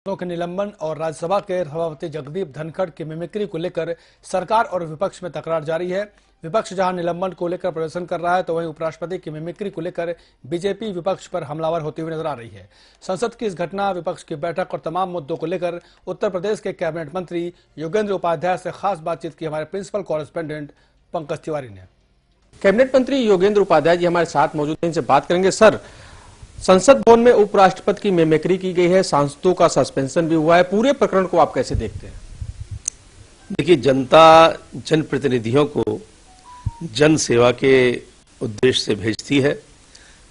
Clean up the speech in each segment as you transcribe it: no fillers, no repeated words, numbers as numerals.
के निलंबन और राज्यसभा के सभापति जगदीप धनखड़ की मिमिक्री को लेकर सरकार और विपक्ष में तकरार जारी है। विपक्ष जहां निलंबन को लेकर प्रदर्शन कर रहा है, तो वहीं उपराष्ट्रपति की मिमिक्री को लेकर बीजेपी विपक्ष पर हमलावर होती हुई नजर आ रही है। संसद की इस घटना, विपक्ष की बैठक और तमाम मुद्दों को लेकर उत्तर प्रदेश के कैबिनेट मंत्री योगेंद्र उपाध्याय से खास बातचीत की हमारे प्रिंसिपल कॉरेस्पोंडेंट पंकज तिवारी ने। कैबिनेट मंत्री योगेंद्र उपाध्याय जी हमारे साथ मौजूद हैं, इनसे बात करेंगे। सर, संसद भवन में उपराष्ट्रपति की मिमिक्री की गई है, सांसदों का सस्पेंशन भी हुआ है, पूरे प्रकरण को आप कैसे देखते हैं? देखिए, जनता जनप्रतिनिधियों को जन सेवा के उद्देश्य से भेजती है।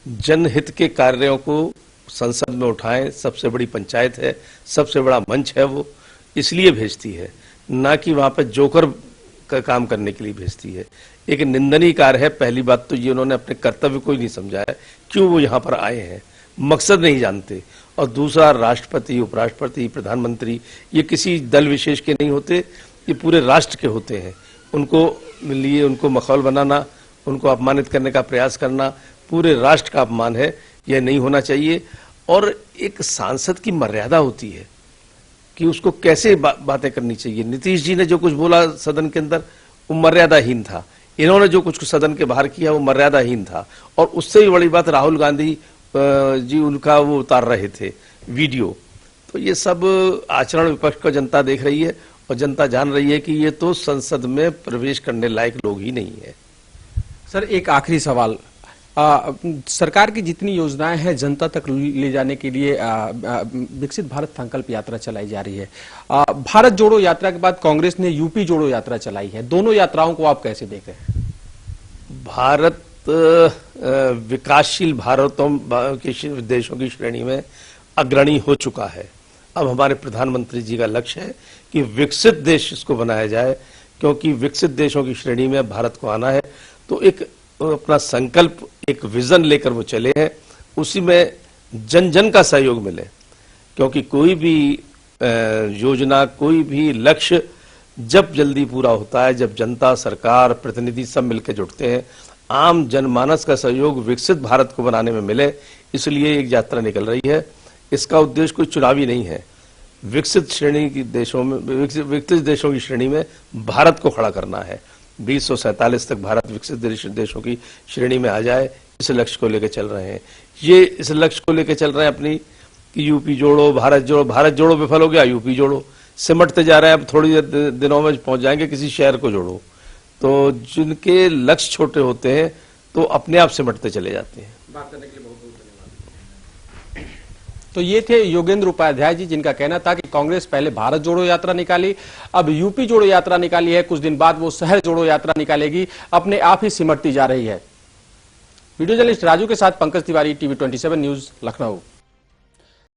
जनहित के कार्यों को संसद में उठाएं, सबसे बड़ी पंचायत है, सबसे बड़ा मंच है, वो इसलिए भेजती है, ना कि वहां पर जोकर का काम करने के लिए भेजती है। एक निंदनीय कार्य है। पहली बात तो ये, उन्होंने अपने कर्तव्य को ही नहीं समझा है, क्यों वो यहाँ पर आए हैं, मकसद नहीं जानते। और दूसरा, राष्ट्रपति, उपराष्ट्रपति, प्रधानमंत्री ये किसी दल विशेष के नहीं होते, ये पूरे राष्ट्र के होते हैं। उनको लिए उनको मखौल बनाना, उनको अपमानित करने का प्रयास करना पूरे राष्ट्र का अपमान है, यह नहीं होना चाहिए। और एक सांसद की मर्यादा होती है कि उसको कैसे बातें करनी चाहिए। नीतीश जी ने जो कुछ बोला सदन के अंदर, वो मर्यादाहीन था। इन्होंने जो कुछ सदन के बाहर किया, वो मर्यादाहीन था। और उससे भी बड़ी बात, राहुल गांधी जी उनका वो उतार रहे थे वीडियो। तो ये सब आचरण विपक्ष को जनता देख रही है, और जनता जान रही है कि ये तो संसद में प्रवेश करने लायक लोग ही नहीं है। सर, एक आखिरी सवाल, सरकार की जितनी योजनाएं हैं जनता तक ले जाने के लिए विकसित भारत संकल्प यात्रा चलाई जा रही है। भारत जोड़ो यात्रा के बाद कांग्रेस ने यूपी जोड़ो यात्रा चलाई है। दोनों यात्राओं को आप कैसे देख रहे हैं? भारत विकासशील भारतों के देशों की श्रेणी में अग्रणी हो चुका है। अब हमारे प्रधानमंत्री जी का लक्ष्य है कि विकसित देश इसको बनाया जाए, क्योंकि विकसित देशों की श्रेणी में भारत को आना है। तो एक अपना संकल्प, एक विजन लेकर वो चले हैं, उसी में जन जन का सहयोग मिले। क्योंकि कोई भी योजना, कोई भी लक्ष्य जब जल्दी पूरा होता है, जब जनता, सरकार, प्रतिनिधि सब मिलकर जुटते हैं, आम जनमानस का सहयोग विकसित भारत को बनाने में मिले, इसलिए एक यात्रा निकल रही है। इसका उद्देश्य कोई चुनावी नहीं है। विकसित श्रेणी की देशों में, विकसित देशों की श्रेणी में भारत को खड़ा करना है। 2047 तक भारत विकसित देशों की श्रेणी में आ जाए, इस लक्ष्य को लेकर चल रहे हैं। ये इस लक्ष्य को लेकर चल रहे हैं अपनी कि यूपी जोड़ो, भारत जोड़ो। भारत जोड़ो विफल हो गया, यूपी जोड़ो सिमटते जा रहे हैं। अब थोड़ी दिनों में पहुंच जाएंगे किसी शहर को जोड़ो। तो जिनके लक्ष्य छोटे होते हैं तो अपने आप सिमटते चले जाते हैं। बात करने के लिए बहुत बहुत धन्यवाद। तो ये थे योगेंद्र उपाध्याय जी, जिनका कहना था कि कांग्रेस पहले भारत जोड़ो यात्रा निकाली, अब यूपी जोड़ो यात्रा निकाली है, कुछ दिन बाद वो शहर जोड़ो यात्रा निकालेगी, अपने आप ही सिमटती जा रही है। वीडियो जर्नलिस्ट राजू के साथ पंकज तिवारी, TV 27 न्यूज, लखनऊ।